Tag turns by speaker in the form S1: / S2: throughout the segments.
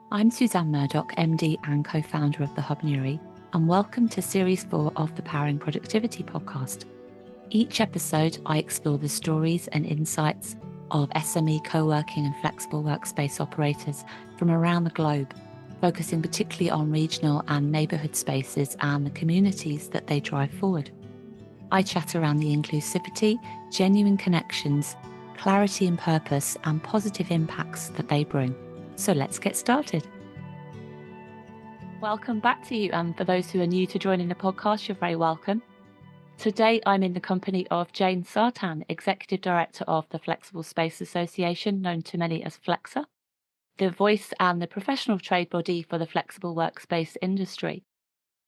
S1: I'm Suzanne Murdoch, MD and co-founder of the Hub Newry, and welcome to Series 4 of the Powering Productivity podcast. Each episode, I explore the stories and insights of SME co-working and flexible workspace operators from around the globe, focusing particularly on regional and neighbourhood spaces and the communities that they drive forward. I chat around the inclusivity, genuine connections, clarity and purpose, and positive impacts that they bring. So let's get started. Welcome back to you. And for those who are new to joining the podcast, you're very welcome. Today, I'm in the company of Jane Sartin, Executive Director of the Flexible Space Association, known to many as Flexa, the voice and the professional trade body for the flexible workspace industry.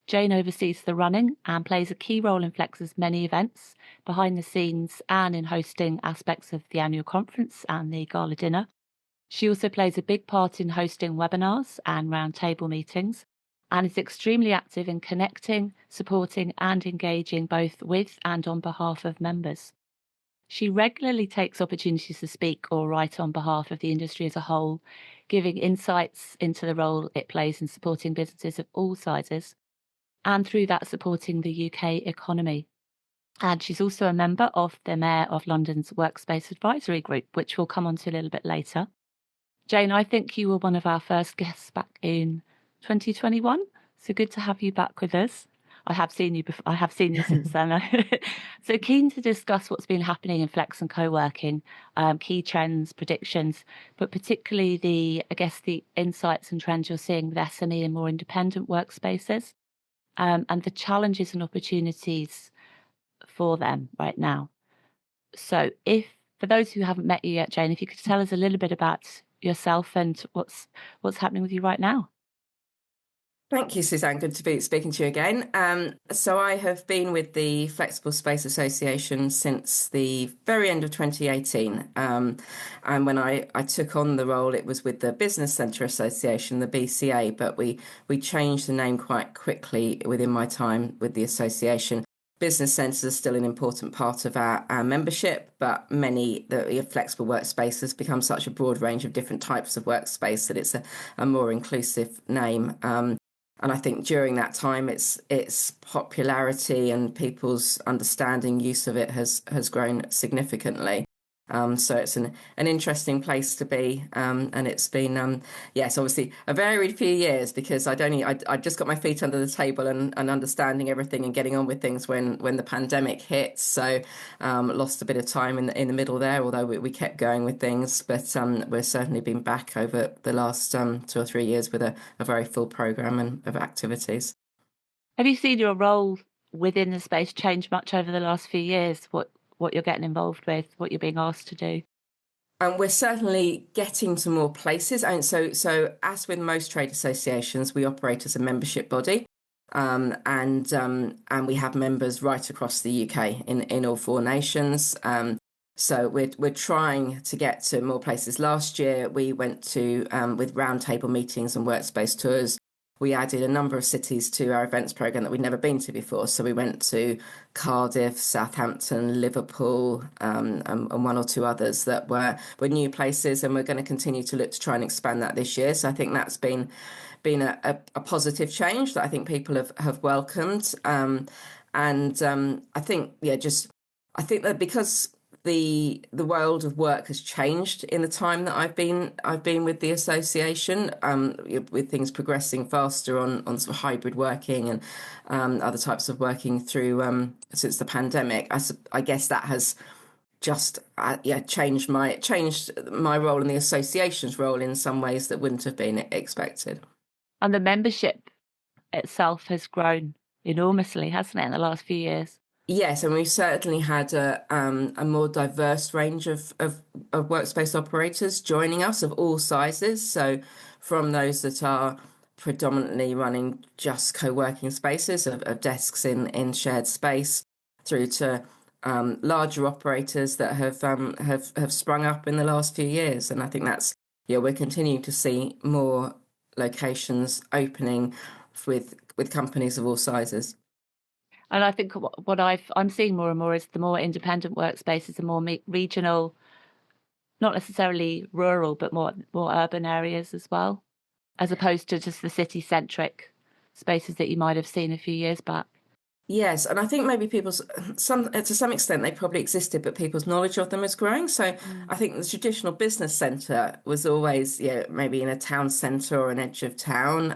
S1: Jane oversees the running and plays a key role in Flexa's many events, behind the scenes and in hosting aspects of the annual conference and the gala dinner. She also plays a big part in hosting webinars and roundtable meetings, and is extremely active in connecting, supporting and engaging both with and on behalf of members. She regularly takes opportunities to speak or write on behalf of the industry as a whole, giving insights into the role it plays in supporting businesses of all sizes, and through that supporting the UK economy. And she's also a member of the Mayor of London's Workspace Advisory Group, which we'll come on to a little bit later. Jane, I think you were one of our first guests back in 2021. So good to have you back with us. I have seen you before. I have seen you since then. So keen to discuss what's been happening in flex and co-working, key trends, predictions, but particularly the insights and trends you're seeing with SME and more independent workspaces, and the challenges and opportunities for them right now. So for those who haven't met you yet, Jane, if you could tell us a little bit about yourself and what's happening with you right now.
S2: Thank you, Suzanne. Good to be speaking to you again. So I have been with the Flexible Space Association since the very end of 2018. And when I took on the role, it was with the Business Centre Association, the BCA, but we changed the name quite quickly within my time with the association. Business centres are still an important part of our membership, but many the flexible workspaces become such a broad range of different types of workspace that it's a more inclusive name. And I think during that time, its popularity and people's understanding, use of it has grown significantly. So it's an interesting place to be, and it's been yes, obviously a varied few years, because I just got my feet under the table and understanding everything and getting on with things when the pandemic hit. So lost a bit of time in the middle there, although we kept going with things. But we've certainly been back over the last 2 or 3 years with a very full programme of activities.
S1: Have you seen your role within the space change much over the last few years? What you're getting involved with, what you're being asked to do?
S2: And we're certainly getting to more places. And so as with most trade associations, we operate as a membership body. And we have members right across the UK in all 4 nations. So we're trying to get to more places. Last year, we went to, with roundtable meetings and workspace tours, we added a number of cities to our events programme that we'd never been to before. So we went to Cardiff, Southampton, Liverpool, and 1 or 2 others that were new places, and we're going to continue to look to try and expand that this year. So I think that's been a positive change that I think people have welcomed. I think, I think that because the world of work has changed in the time that I've been with the association, with things progressing faster on sort of hybrid working and other types of working through since the pandemic. I guess that has just changed my role and the association's role in some ways that wouldn't have been expected.
S1: And the membership itself has grown enormously, hasn't it, in the last few years?
S2: Yes, and we've certainly had a more diverse range of workspace operators joining us of all sizes. So from those that are predominantly running just co-working spaces of desks in shared space, through to larger operators that have sprung up in the last few years. And I think we're continuing to see more locations opening with companies of all sizes.
S1: And I think what I'm seeing more and more is the more independent workspaces, the more regional, not necessarily rural, but more urban areas as well. as opposed to just the city-centric spaces that you might have seen a few years back.
S2: Yes, and I think maybe to some extent they probably existed, but people's knowledge of them is growing. So I think the traditional business centre was always, maybe in a town centre or an edge of town,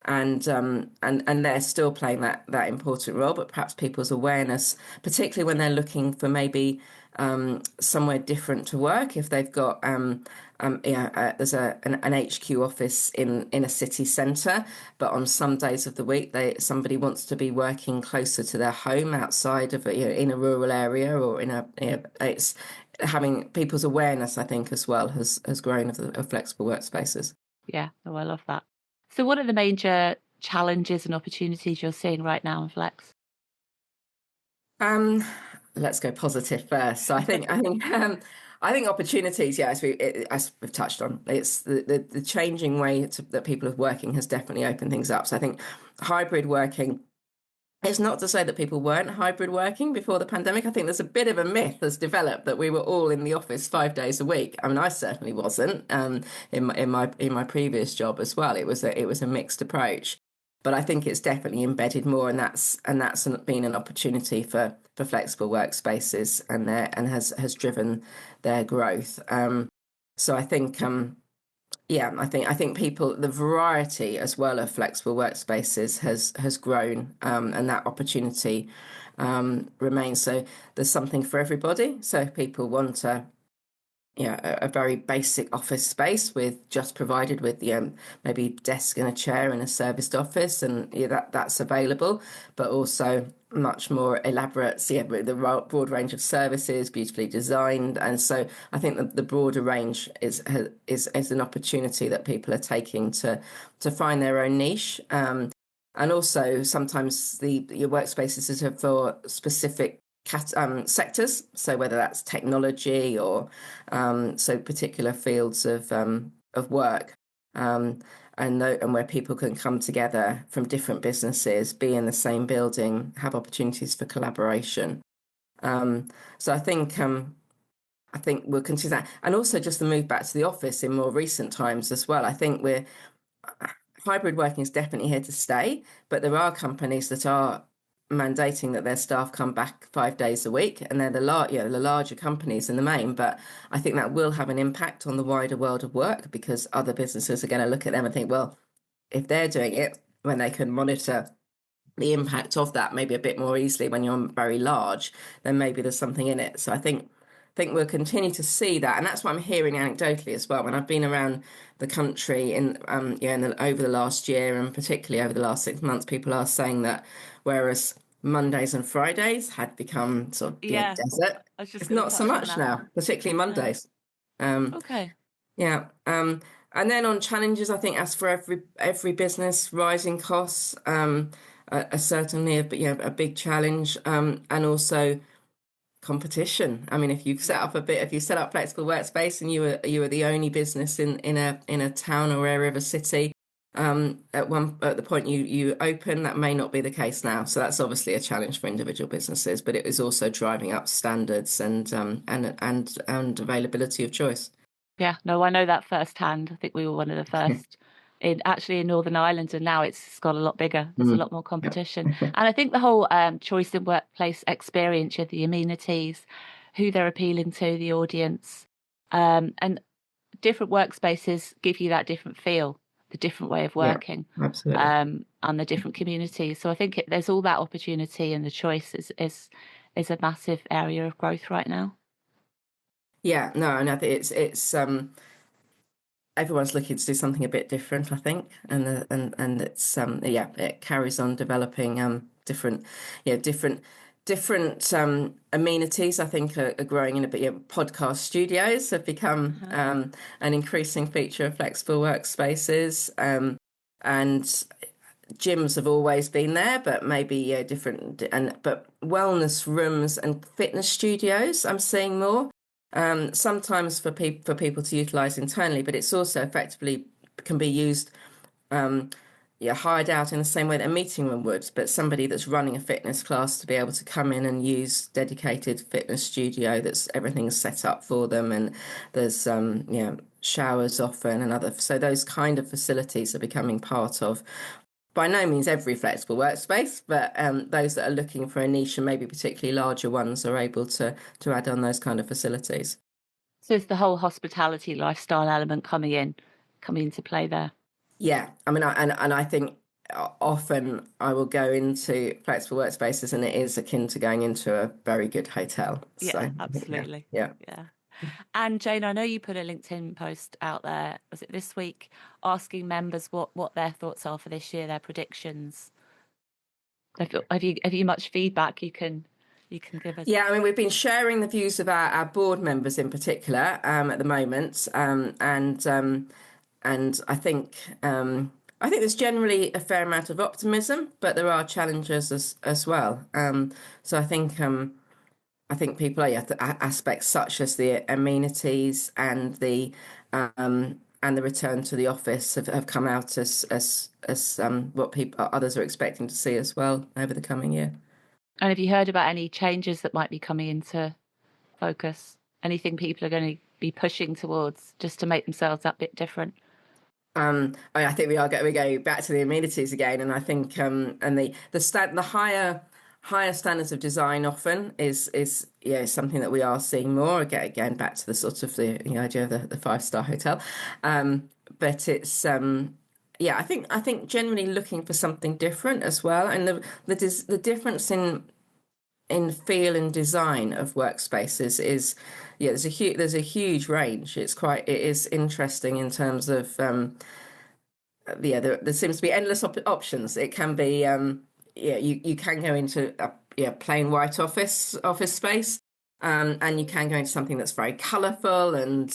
S2: and they're still playing that important role. But perhaps people's awareness, particularly when they're looking for maybe somewhere different to work, if they've got there's an HQ office in a city centre, but on some days of the week somebody wants to be working closer to their home outside of in a rural area, or it's having people's awareness, I think, as well has grown of flexible workspaces.
S1: Yeah, oh, I love that. So what are the major challenges and opportunities you're seeing right now in Flex?
S2: Let's go positive first. So I think opportunities, as we've touched on, it's the changing way that people are working has definitely opened things up. So I think hybrid working. It's not to say that people weren't hybrid working before the pandemic. I think there's a bit of a myth that's developed that we were all in the office 5 days a week. I mean, I certainly wasn't. In my previous job as well, it was a mixed approach. But I think it's definitely embedded more, and that's been an opportunity for flexible workspaces, and has driven their growth. So I think. I think people, the variety as well of flexible workspaces has grown, and that opportunity remains. So there's something for everybody. So if people want a very basic office space just provided with maybe desk and a chair in a serviced office, and that's available, but also much more elaborate, with the broad range of services, beautifully designed. And so I think the broader range is an opportunity that people are taking to find their own niche. And also sometimes your workspaces are for specific sectors, so whether that's technology or so particular fields of work, and where people can come together from different businesses, be in the same building, have opportunities for collaboration. So I think we'll continue that, and also just the move back to the office in more recent times as well. I think hybrid working is definitely here to stay, but there are companies that are mandating that their staff come back 5 days a week, and they're the larger companies in the main. But I think that will have an impact on the wider world of work, because other businesses are going to look at them and think, well, if they're doing it, when they can monitor the impact of that maybe a bit more easily when you're very large, then maybe there's something in it. So I think we'll continue to see that, and that's what I'm hearing anecdotally as well when I've been around the country over the last year, and particularly over the last 6 months. People are saying that whereas Mondays and Fridays had become sort of desert, it's not so much now, particularly Mondays.
S1: Okay.
S2: And then on challenges, I think as for every business, rising costs are certainly a big challenge, and also competition. I mean, if you set up flexible workspace and you were the only business in a town or area of a city, at the point you open, that may not be the case now. So that's obviously a challenge for individual businesses, but it is also driving up standards and availability of choice.
S1: Yeah, no, I know that firsthand. I think we were one of the first in Northern Ireland, and now it's got a lot bigger. There's a lot more competition. And I think the whole choice in workplace experience, the amenities, who they're appealing to, the audience, and different workspaces give you that different feel, the different way of working,
S2: absolutely,
S1: and the different communities. So I think there's all that opportunity, and the choice is a massive area of growth right now.
S2: Yeah, no, and I think it's everyone's looking to do something a bit different, I think, and it's it carries on developing different amenities. I think are growing in a bit. Podcast studios have become an increasing feature of flexible workspaces, and gyms have always been there, but maybe different. But wellness rooms and fitness studios, I'm seeing more. Sometimes for people to utilize internally, but it's also effectively can be used hired out in the same way that a meeting room would, but somebody that's running a fitness class to be able to come in and use dedicated fitness studio, that's everything's set up for them, and there's showers often and other. So those kind of facilities are becoming part of, by no means every flexible workspace, but those that are looking for a niche and maybe particularly larger ones are able to add on those kind of facilities.
S1: So it's the whole hospitality lifestyle element coming into play there.
S2: Yeah, I mean, and I think often I will go into flexible workspaces, and it is akin to going into a very good hotel.
S1: Yeah,
S2: So
S1: absolutely.
S2: yeah.
S1: Yeah. And Jane, I know you put a LinkedIn post out there, was it this week, asking members what their thoughts are for this year, their predictions. Have you much feedback you can give us?
S2: Yeah, I mean, we've been sharing the views of our board members in particular at the moment, and I think there's generally a fair amount of optimism, but there are challenges as well. So I think people are, yeah, aspects such as the amenities and the return to the office have come out as what people others are expecting to see as well over the coming year.
S1: And have you heard about any changes that might be coming into focus? Anything people are going to be pushing towards just to make themselves that bit different?
S2: I think we go back to the amenities again, and I think and the higher standards of design often is yeah, something that we are seeing more again back to the sort of the idea of the 5-star hotel, but it's yeah, I think generally looking for something different as well, and the difference in feel and design of workspaces is, yeah, there's a huge range. It is interesting in terms of yeah, there seems to be endless options. It can be yeah, you can go into a plain white office space, and you can go into something that's very colourful and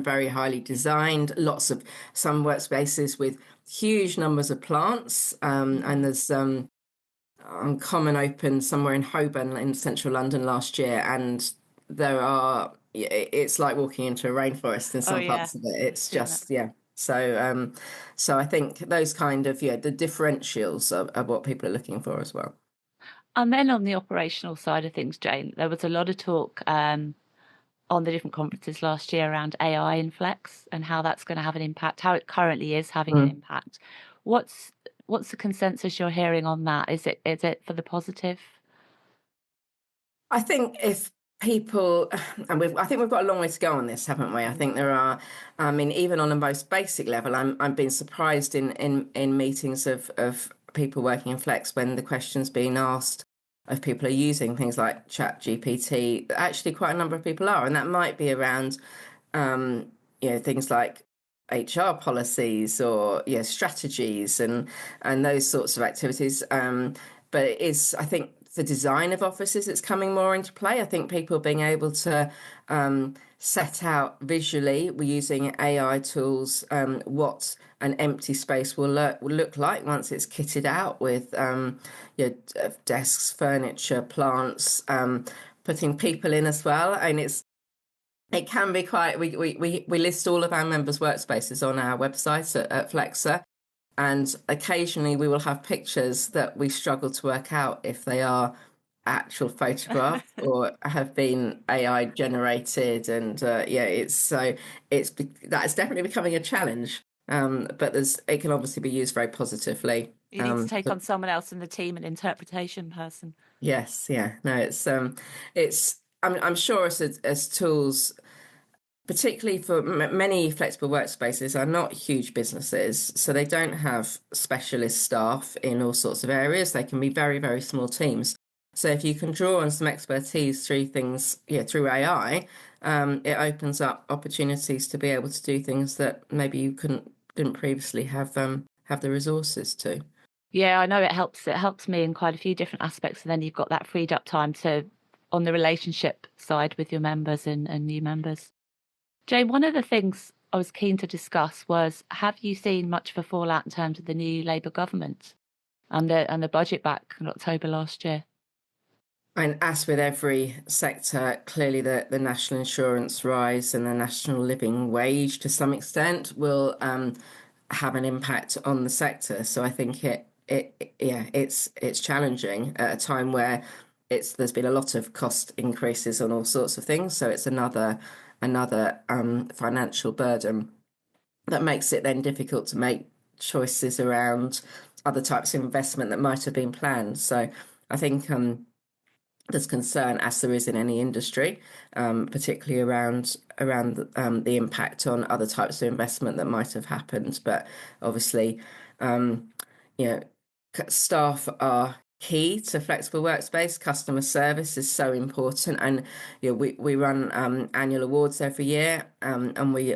S2: very highly designed. Lots of some workspaces with huge numbers of plants, and there's Common opened somewhere in Holborn in central London last year, and it's like walking into a rainforest in
S1: Oh
S2: some
S1: yeah,
S2: parts of it. It's
S1: seen that.
S2: just, yeah. So I think those kind of, yeah, the differentials are what people are looking for as well.
S1: And then on the operational side of things, Jane, there was a lot of talk on the different conferences last year around AI in Flex and how that's going to have an impact, how it currently is having an impact. What's the consensus you're hearing on that? Is it for the positive?
S2: I think if people, and I think we've got a long way to go on this, haven't we? I think there are, I mean, even on a most basic level, I'm being surprised in meetings of people working in Flex when the question's being asked if people are using things like Chat GPT. Actually, quite a number of people are, and that might be around, things like HR policies or strategies and those sorts of activities. But it is, I think, the design of offices that's coming more into play. I think people being able to set out visually, we're using AI tools, what an empty space will look like once it's kitted out with desks, furniture, plants, putting people in as well. And it can be quite. We list all of our members' workspaces on our website at Flexa, and occasionally we will have pictures that we struggle to work out if they are actual photographs or have been AI generated. And that's definitely becoming a challenge. But it can obviously be used very positively.
S1: You need to take on someone else in the team, an interpretation person.
S2: Yes, yeah, no, it's. I'm sure as tools, particularly for many flexible workspaces, are not huge businesses, so they don't have specialist staff in all sorts of areas. They can be very, very small teams. So if you can draw on some expertise through things, through AI, it opens up opportunities to be able to do things that maybe you didn't previously have the resources to.
S1: Yeah, I know it helps. It helps me in quite a few different aspects, and then you've got that freed up time to on the relationship side with your members and new members. Jane, one of the things I was keen to discuss was, have you seen much of a fallout in terms of the new Labour government and the budget back in October last year?
S2: And as with every sector, clearly the national insurance rise and the national living wage to some extent will have an impact on the sector. So I think it's challenging at a time where there's been a lot of cost increases on all sorts of things. So it's another another financial burden that makes it then difficult to make choices around other types of investment that might have been planned. So I think there's concern, as there is in any industry, particularly around the impact on other types of investment that might have happened. But obviously, staff are key to flexible workspace. Customer service is so important, and we run annual awards every year, and we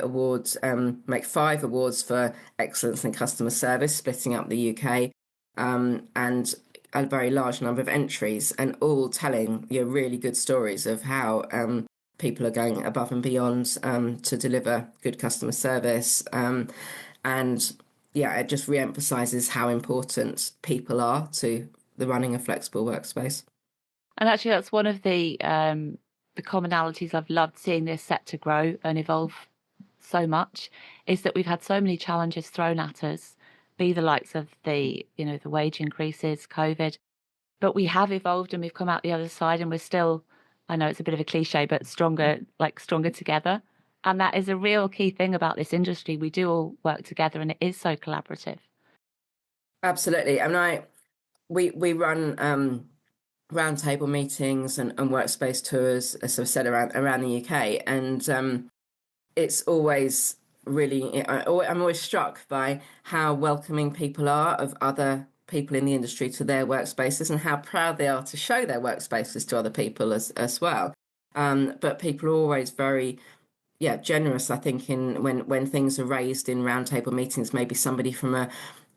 S2: make 5 awards for excellence in customer service, splitting up the UK, and a very large number of entries, and all telling really good stories of how people are going above and beyond to deliver good customer service, and it just re-emphasizes how important people are to the running of flexible workspace.
S1: And actually, that's one of the commonalities I've loved seeing this set to grow and evolve so much, is that we've had so many challenges thrown at us, be the likes of the wage increases, COVID, but we have evolved and we've come out the other side, and we're still, I know it's a bit of a cliche, but stronger together. And that is a real key thing about this industry. We do all work together, and it is so collaborative.
S2: Absolutely. And we run roundtable meetings and workspace tours, as I've said, around the UK, and it's always really, I'm always struck by how welcoming people are of other people in the industry to their workspaces, and how proud they are to show their workspaces to other people as well. But people are always very generous, I think, in when things are raised in roundtable meetings. Maybe somebody from a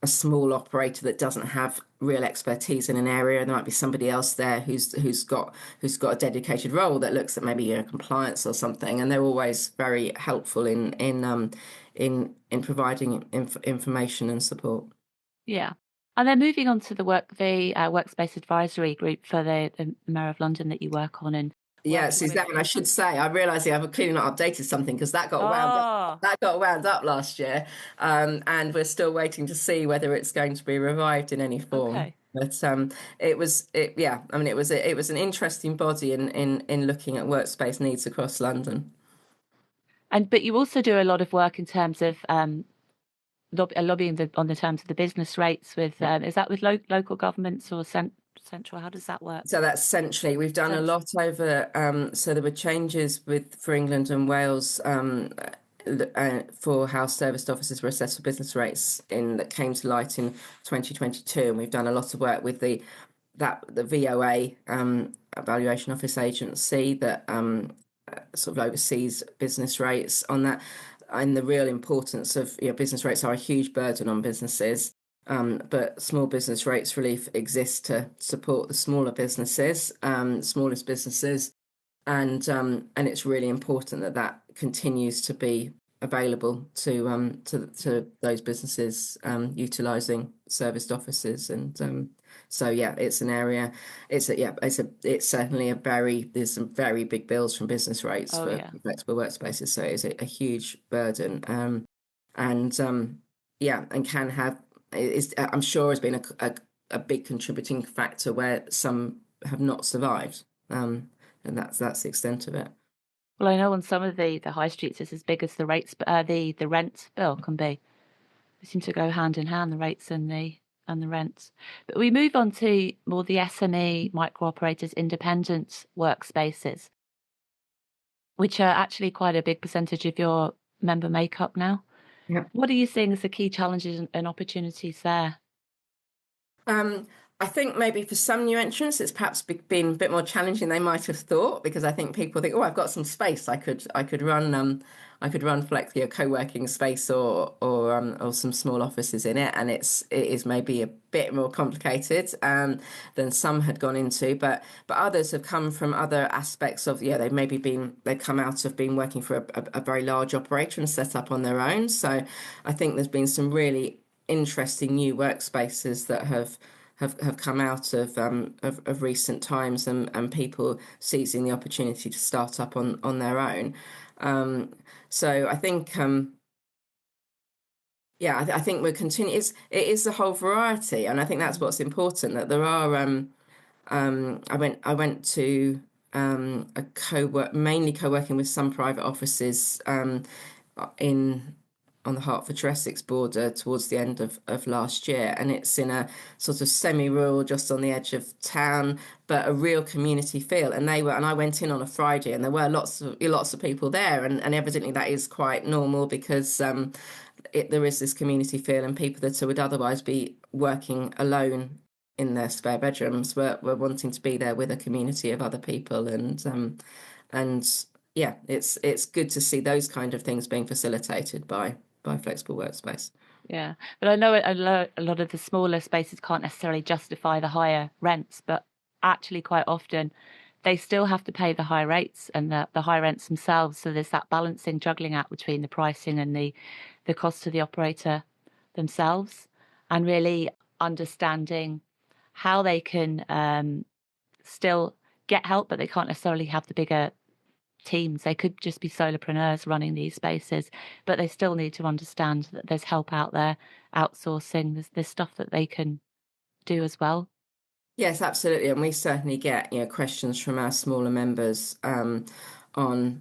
S2: small operator that doesn't have real expertise in an area, and there might be somebody else there who's got a dedicated role that looks at maybe compliance or something, and they're always very helpful in providing information and support.
S1: Yeah. And then moving on to the workspace advisory group for the Mayor of London that you work on. And
S2: yeah, Suzanne, I should say, I realise I've clearly not updated something, because that got wound up last year, and we're still waiting to see whether it's going to be revived in any form.
S1: Okay.
S2: But it was an interesting body in looking at workspace needs across London.
S1: But you also do a lot of work in terms of lobbying on the terms of the business rates with is that with local governments or central? How does that work?
S2: So that's centrally. We've done a lot over. So there were changes for England and Wales for how serviced offices were assessed for business rates that came to light in 2022, and we've done a lot of work with the VOA Valuation Office Agency that sort of oversees business rates on that, and the real importance of business rates are a huge burden on businesses. But small business rates relief exists to support the smallest businesses, and it's really important that continues to be available to those businesses utilising serviced offices. And so it's an area. It's certainly there's some very big bills from business rates for flexible workspaces. So it's a huge burden, and can have. I'm sure has been a big contributing factor where some have not survived, and that's the extent of it.
S1: Well, I know on some of the high streets it's as big as the rates, the rent bill can be. They seem to go hand in hand, the rates and the rents. But we move on to more the SME, micro operators, independent workspaces, which are actually quite a big percentage of your member makeup now.
S2: Yeah.
S1: What are you seeing as the key challenges and opportunities there?
S2: I think maybe for some new entrants, it's perhaps been a bit more challenging than they might have thought, because I think people think, oh, I've got some space, I could run Flex, co-working space or some small offices in it, and it is maybe a bit more complicated than some had gone into, but others have come from other aspects of they've come out of being working for a very large operator and set up on their own. So I think there's been some really interesting new workspaces that have come out of recent times, and people seizing the opportunity to start up on their own. So I think I think we're continuing. It is the whole variety, and I think that's what's important. That there are. I went to mainly co-working with some private offices in on the Hertfordshire Essex border towards the end of last year, and it's in a sort of semi-rural, just on the edge of town, but a real community feel. And I went in on a Friday, and there were lots of people there, and evidently that is quite normal because there is this community feel, and people that would otherwise be working alone in their spare bedrooms were wanting to be there with a community of other people, and yeah, it's good to see those kind of things being facilitated by flexible workspace.
S1: Yeah, but I know a lot of the smaller spaces can't necessarily justify the higher rents, but actually quite often they still have to pay the high rates and the high rents themselves. So there's that balancing, juggling act between the pricing and the cost to the operator themselves, and really understanding how they can still get help, but they can't necessarily have the bigger teams. They could just be solopreneurs running these spaces, but they still need to understand that there's help out there, outsourcing, there's stuff that they can do as well.
S2: Yes, absolutely. And we certainly get, questions from our smaller members on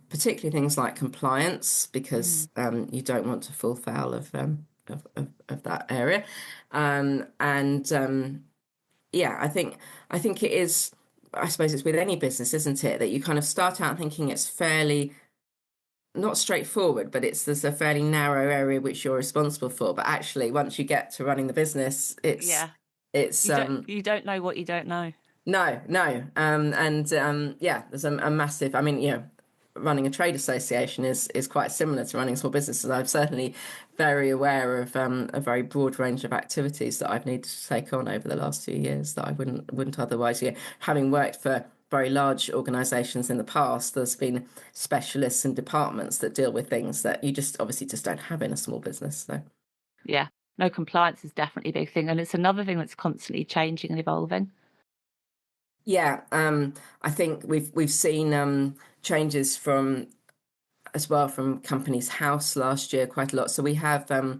S2: particularly things like compliance, because you don't want to fall foul of that area. Yeah, I think it is. I suppose it's with any business, isn't it, that you kind of start out thinking it's fairly not straightforward, but there's a fairly narrow area which you're responsible for. But actually, once you get to running the business,
S1: Yeah,
S2: it's
S1: you don't know what you don't know.
S2: no, no. Yeah, there's a massive, I mean, running a trade association is quite similar to running small businesses. I'm certainly very aware of a very broad range of activities that I've needed to take on over the last 2 years that I wouldn't otherwise. Having worked for very large organisations in the past, there's been specialists and departments that deal with things that you just obviously just don't have in a small business. So
S1: Yeah, no, compliance is definitely a big thing, and it's another thing that's constantly changing and evolving.
S2: yeah, I think we've seen changes as well from Companies House last year quite a lot. So we have a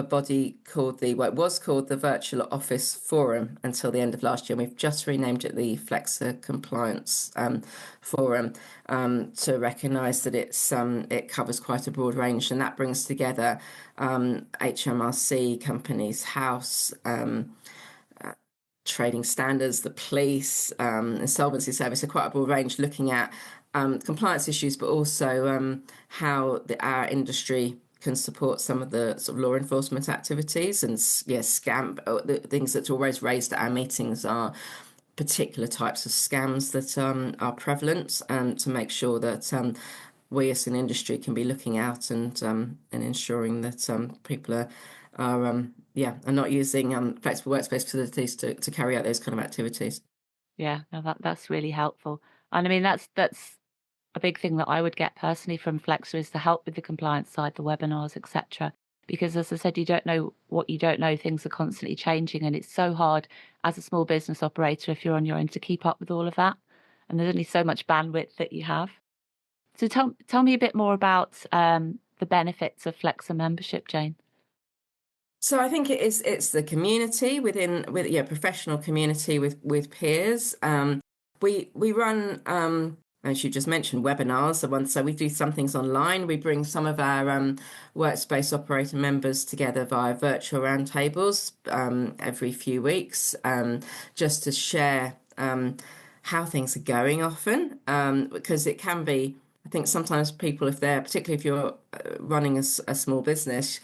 S2: body called it was called the Virtual Office Forum until the end of last year. We've just renamed it the Flexa Compliance Forum to recognise that it covers quite a broad range, and that brings together HMRC, Companies House, trading standards, the police, insolvency service, so quite a broad range, looking at compliance issues, but also how our industry can support some of the sort of law enforcement activities. And the things that's always raised at our meetings are particular types of scams that are prevalent, and to make sure that we as an industry can be looking out and ensuring that people are not using flexible workspace facilities to carry out those kind of activities.
S1: Yeah, no, that's really helpful. And I mean, that's a big thing that I would get personally from Flexa is the help with the compliance side, the webinars, etc. Because as I said, you don't know what you don't know. Things are constantly changing, and it's so hard as a small business operator if you're on your own to keep up with all of that. And there's only so much bandwidth that you have. So tell me a bit more about the benefits of Flexa membership, Jane.
S2: So I think it's the community with professional community with peers. We run as you just mentioned, webinars. So we do some things online. We bring some of our workspace operator members together via virtual roundtables every few weeks, just to share how things are going often, because it can be, I think sometimes people, particularly if you're running a small business,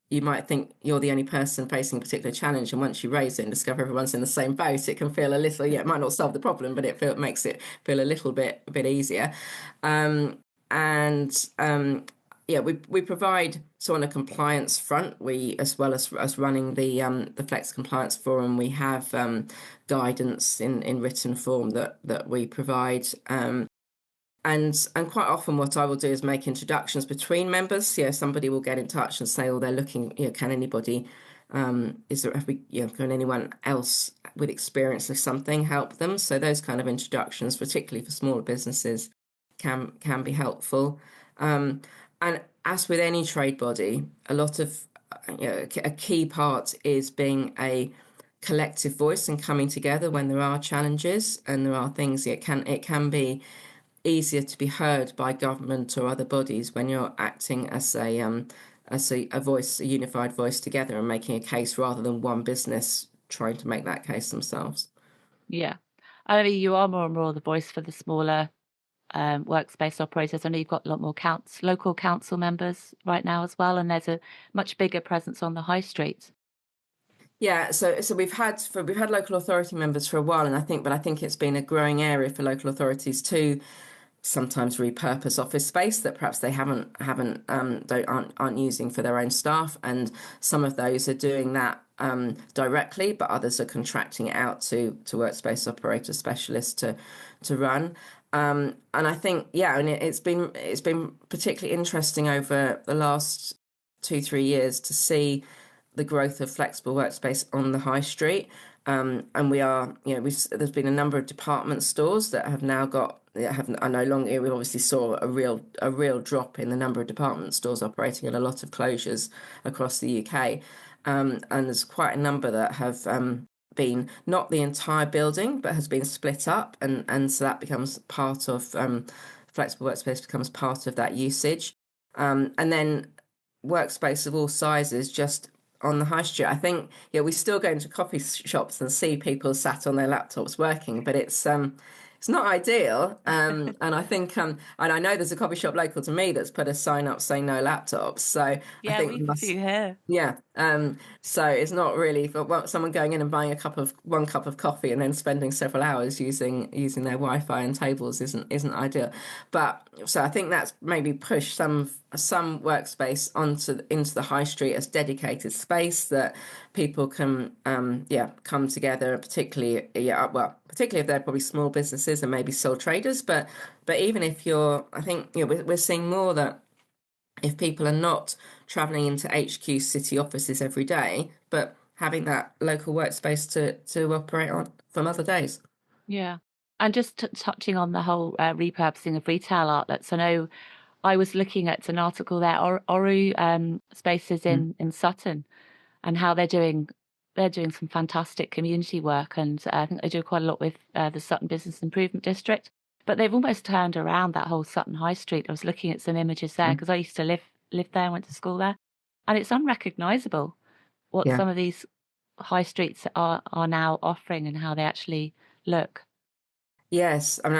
S2: you might think you're the only person facing a particular challenge, and once you raise it and discover everyone's in the same boat, it can feel a little, it might not solve the problem, but it makes it feel a little bit easier. We provide, so on a compliance front, we, as well as running the Flex Compliance Forum, we have guidance in written form that we provide. And quite often what I will do is make introductions between members. Somebody will get in touch and say, they're looking, can anybody, can anyone else with experience of something help them? So those kind of introductions, particularly for smaller businesses, can be helpful. And as with any trade body, a lot of, a key part is being a collective voice and coming together when there are challenges and there are things. It can be easier to be heard by government or other bodies when you're acting as a voice, a unified voice together and making a case rather than one business trying to make that case themselves.
S1: Yeah. I mean, you are more and more the voice for the smaller workspace operators. I know you've got a lot more local council members right now as well, and there's a much bigger presence on the high street.
S2: Yeah, so we've had local authority members for a while, and I think it's been a growing area for local authorities to sometimes repurpose office space that perhaps they aren't using for their own staff, and some of those are doing that directly, but others are contracting it out to workspace operator specialists to run. And I think, yeah, and it's been particularly interesting over the last 2-3 years to see the growth of flexible workspace on the high street. And there's been a number of department stores that have now are no longer. We obviously saw a real drop in the number of department stores operating and a lot of closures across the UK. And there's quite a number that have been not the entire building, but has been split up, and so that becomes part of flexible workspace becomes part of that usage. And then workspace of all sizes just on the high street. I think, yeah, we still go into coffee shops and see people sat on their laptops working, but it's not ideal. And I think, and I know there's a coffee shop local to me that's put a sign up saying no laptops. So
S1: Yeah,
S2: I think
S1: we've a few here.
S2: yeah. So it's not really for someone going in and buying one cup of coffee and then spending several hours using their Wi-Fi and tables isn't ideal. But so I think that's maybe pushed some workspace into the high street as dedicated space that people can come together, particularly if they're probably small businesses and maybe sole traders, but even if I think we're seeing more that if people are not traveling into HQ city offices every day, but having that local workspace to operate on from other days.
S1: Yeah. And just touching on the whole repurposing of retail outlets, I know I was looking at an article there, Oru spaces in Sutton, and how they're doing some fantastic community work, and I think they do quite a lot with the Sutton Business Improvement District. But they've almost turned around that whole Sutton High Street. I was looking at some images there because I used to live there, went to school there, and it's unrecognisable what
S2: Yeah.
S1: some of these high streets are now offering and how they actually look.
S2: Yes, I mean,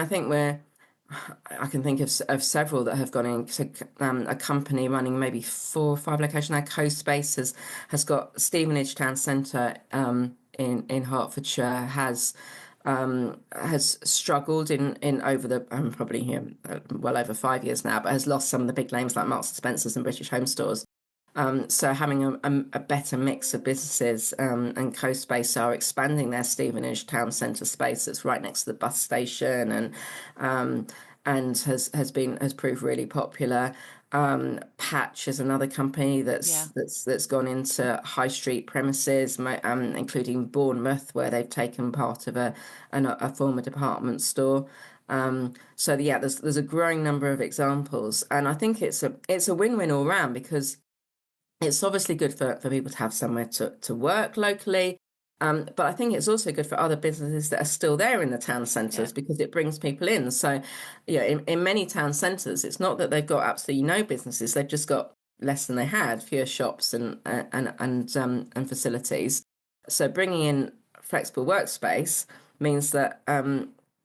S2: I can think of several that have gone into a company running maybe 4 or 5 locations now. Co-Space has got Stevenage Town Centre in Hertfordshire has struggled in over the probably well over 5 years now, but has lost some of the big names like Marks and Spencers and British Home Stores. So having a better mix of businesses, and Co-Space are expanding their Stevenage Town Centre space that's right next to the bus station, and has proved really popular. Patch is another company that's gone into high street premises, including Bournemouth, where they've taken part of a former department store. So yeah, there's a growing number of examples, and I think it's a win-win all round, because it's obviously good for people to have somewhere to work locally. But I think it's also good for other businesses that are still there in the town centres, because it brings people in. So, in many town centres, it's not that they've got absolutely no businesses; they've just got less than they had, fewer shops and facilities. So, bringing in flexible workspace means that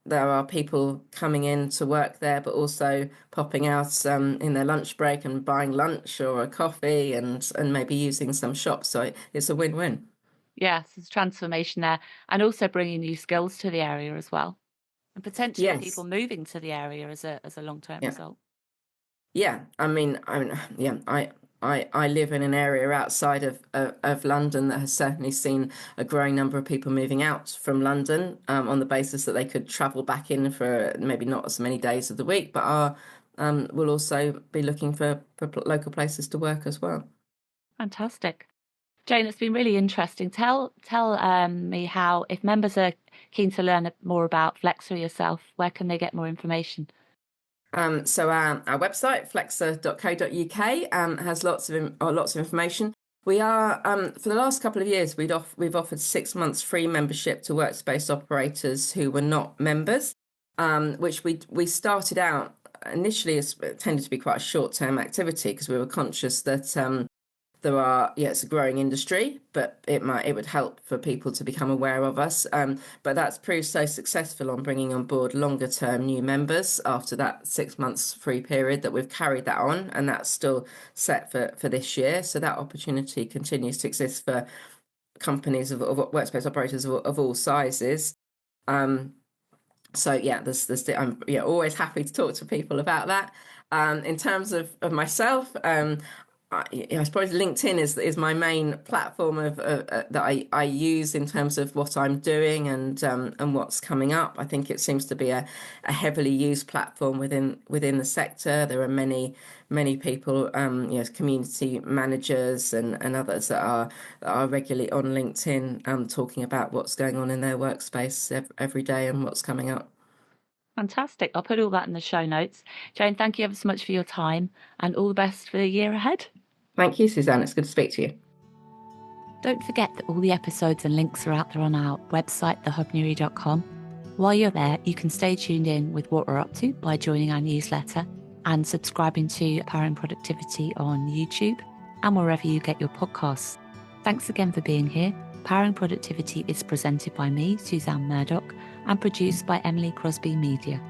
S2: there are people coming in to work there, but also popping out in their lunch break and buying lunch or a coffee, and maybe using some shops. So it's a win-win.
S1: Yes, there's transformation there, and also bringing new skills to the area as well, and potentially people
S2: Yes.
S1: moving to the area as a long-term
S2: Yeah.
S1: result.
S2: Yeah. I live in an area outside of London that has certainly seen a growing number of people moving out from London on the basis that they could travel back in for maybe not as many days of the week, but will also be looking for local places to work as well.
S1: Fantastic. Jane, it's been really interesting. Tell me how, if members are keen to learn more about Flexa yourself, where can they get more information?
S2: So our website, flexa.co.uk, has lots of information. We are, for the last couple of years, we've offered 6 months free membership to workspace operators who were not members, which we started out initially as tended to be quite a short-term activity because we were conscious that it's a growing industry, but it would help for people to become aware of us. But that's proved so successful on bringing on board longer term new members after that 6 months free period that we've carried that on, and that's still set for this year. So that opportunity continues to exist for companies of workspace operators of all sizes. So yeah, I'm always happy to talk to people about that. In terms of myself, I suppose LinkedIn is my main platform that I use in terms of what I'm doing and what's coming up. I think it seems to be a heavily used platform within the sector. There are many people, community managers and others that are regularly on LinkedIn talking about what's going on in their workspace every day and what's coming up.
S1: Fantastic. I'll put all that in the show notes. Jane, thank you ever so much for your time and all the best for the year ahead.
S2: Thank you, Suzanne. It's good to speak to you.
S1: Don't forget that all the episodes and links are out there on our website, thehubnewry.com. While you're there, you can stay tuned in with what we're up to by joining our newsletter and subscribing to Powering Productivity on YouTube and wherever you get your podcasts. Thanks again for being here. Powering Productivity is presented by me, Suzanne Murdoch, and produced by Emily Crosby Media.